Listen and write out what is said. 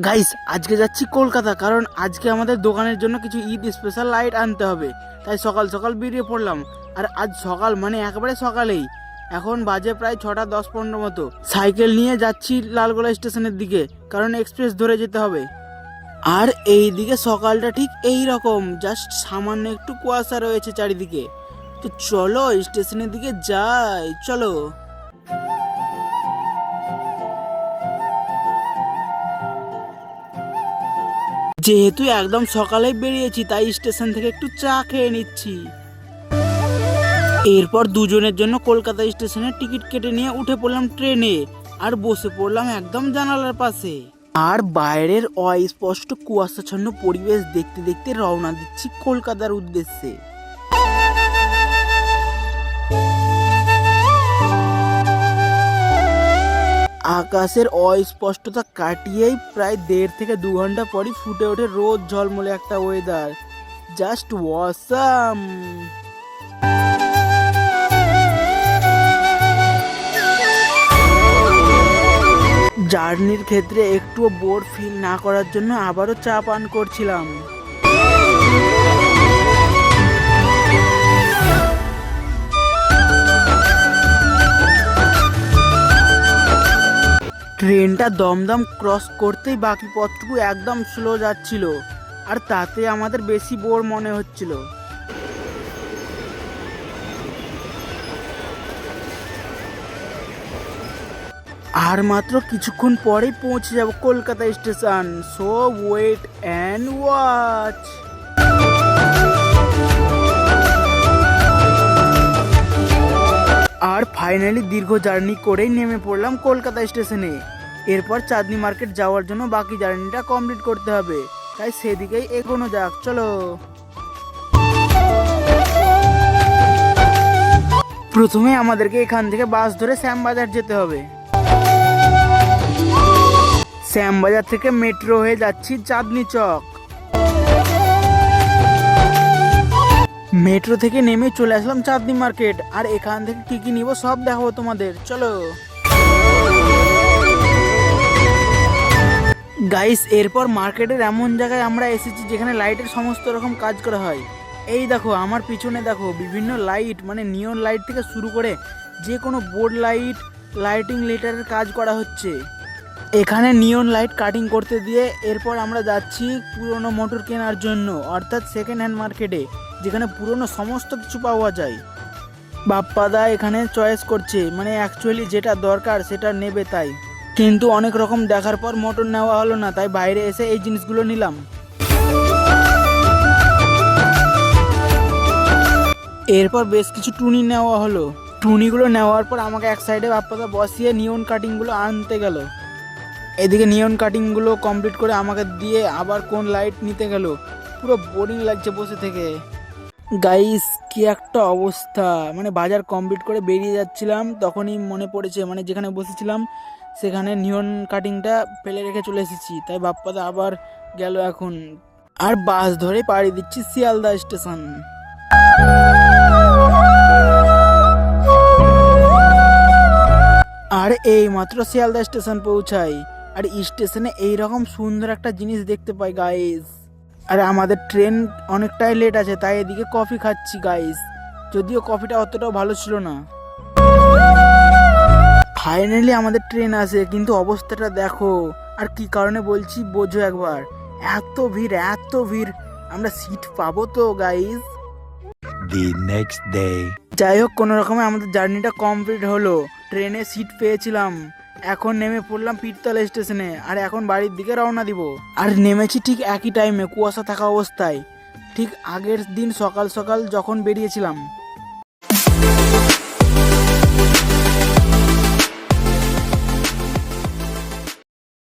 Guys আজকে যাচ্ছি কলকাতা, কারণ আজকে আমাদের দোকানের জন্য কিছু ঈদ স্পেশাল লাইট আনতে হবে। তাই সকাল সকাল বেরিয়ে পড়লাম। আর আজ সকাল মানে একেবারে সকালেই, এখন বাজে প্রায় 6:10-15 মতো। সাইকেল নিয়ে যাচ্ছি লালগোলা স্টেশনের দিকে, কারণ এক্সপ্রেস ধরে যেতে হবে। আর এই দিকে সকালটা ঠিক এই রকম, জাস্ট সামান্য একটু কুয়াশা রয়েছে চারিদিকে। তো চলো স্টেশনের দিকে যাই, চলো। যেহেতু একদম সকালে বেরিয়েছি, তাই স্টেশন থেকে একটু চা খেয়ে নিচ্ছি। এরপর দুজনের জন্য কলকাতা স্টেশনে টিকিট কেটে নিয়ে উঠে পড়লাম ট্রেনে, আর বসে পড়লাম একদম জানালার পাশে। আর বাইরের অস্পষ্ট কুয়াশাচ্ছন্ন পরিবেশ দেখতে দেখতে রওনা দিচ্ছি কলকাতার উদ্দেশ্যে। আকাশের অস্পষ্টতা কাটিয়েই প্রায় 1.5 থেকে 2 ঘন্টা পরই ফুটে ওঠে রোদ ঝলমলে একটা ওয়েদার। Just awesome. জার্নির ক্ষেত্রে একটুও বোর ফিল না করার জন্য আবারও চা পান করছিলাম। ট্রেনটা দমদম ক্রস করতেই বাকি পথটুকু একদম স্লো যাচ্ছিল, আর তাতে আমাদের বেশি বোর মনে হচ্ছিল। আর মাত্র কিছুক্ষণ পরেই পৌঁছে যাব Kolkata station. So wait and watch. আর ফাইনালি দীর্ঘ জার্নি করেই নেমে পড়লাম কলকাতা স্টেশনে। এরপর চাঁদনি মার্কেট যাওয়ার জন্য বাকি জার্নিটা কমপ্লিট করতে হবে, তাই সেদিকেই এগোনো যাক, চলো। প্রথমে আমাদেরকে এখান থেকে বাস ধরে শ্যামবাজার যেতে হবে। শ্যামবাজার থেকে মেট্রো হয়ে যাচ্ছি চাঁদনি চক। মেট্রো থেকে নেমে চলে আসলাম চাঁদনি মার্কেট, আর এখান থেকে কি কি নিব সব দেখাবো তোমাদের, চলো। গাইস এরপর মার্কেটের এমন জায়গায় আমরা এসেছি যেখানে লাইটের সমস্ত রকম কাজ করা হয়। এই দেখো আমার পিছনে দেখো, বিভিন্ন লাইট মানে নিয়ন লাইট থেকে শুরু করে যে কোনো বোর্ড লাইট, লাইটিং লেটারের কাজ করা হচ্ছে। এখানে নিয়ন লাইট কাটিং করতে দিয়ে এরপর আমরা যাচ্ছি পুরনো মোটর কেনার জন্য, অর্থাৎ সেকেন্ড হ্যান্ড মার্কেটে, যেখানে পুরনো সমস্ত কিছু পাওয়া যায়। বাপ্পাদা এখানে চয়েস করছে, মানে অ্যাকচুয়ালি যেটা দরকার সেটা নেবে তাই। কিন্তু অনেক রকম দেখার পর মোটর নেওয়া হলো না, তাই বাইরে এসে এই জিনিসগুলো নিলাম। এরপর বেশ কিছু টুনি নেওয়া হলো। টুনিগুলো নেওয়ার পর আমাকে এক সাইডে বাপ্পাদা বসিয়ে নিয়ন কাটিংগুলো আনতে গেল। এদিকে নিয়ন কাটিংগুলো কমপ্লিট করে আমাকে দিয়ে আবার কোন লাইট নিতে গেল। পুরো বোরিং লাগছে বসে থেকে। গাইস কি একটা অবস্থা, মানে বাজার কমপ্লিট করে বেরিয়ে যাচ্ছিলাম, তখনই মনে পড়েছে মানে যেখানে বসেছিলাম সেখানে নিয়ন কাটিংটা ফেলে রেখে চলে এসেছি, তাই বাপ্পাদা আবার গেল এখন। আর বাস ধরে পাড়ি দিচ্ছি শিয়ালদা স্টেশন। আর এই মাত্র শিয়ালদা স্টেশন পৌঁছাই, আর স্টেশনে এইরকম সুন্দর একটা জিনিস দেখতে পাই গাইস। আর আমাদের ট্রেন অনেকটাই লেট আছে, তাই এদিকে কফি খাচ্ছি গাইস, যদিও কফিটা অতটাও ভালো ছিল না। ফাইনালি আমাদের ট্রেন আসে, কিন্তু অবস্থাটা দেখো। আর কি কারণে বলছি বোঝো একবার, এত ভিড় এত ভিড়, আমরা সিট পাবো তো গাইস? The next day. যাই হোক কোনো রকমে আমাদের জার্নিটা কমপ্লিট হলো, ট্রেনে সিট পেয়েছিলাম। এখন নেমে পড়লাম পীরতলা স্টেশনে, আর এখন বাড়ির দিকে রওনা দিব। আর নেমেছি ঠিক একই টাইমে, কুয়াশা থাকা অবস্থায়, ঠিক আগের দিন সকাল সকাল যখন বেরিয়েছিলাম।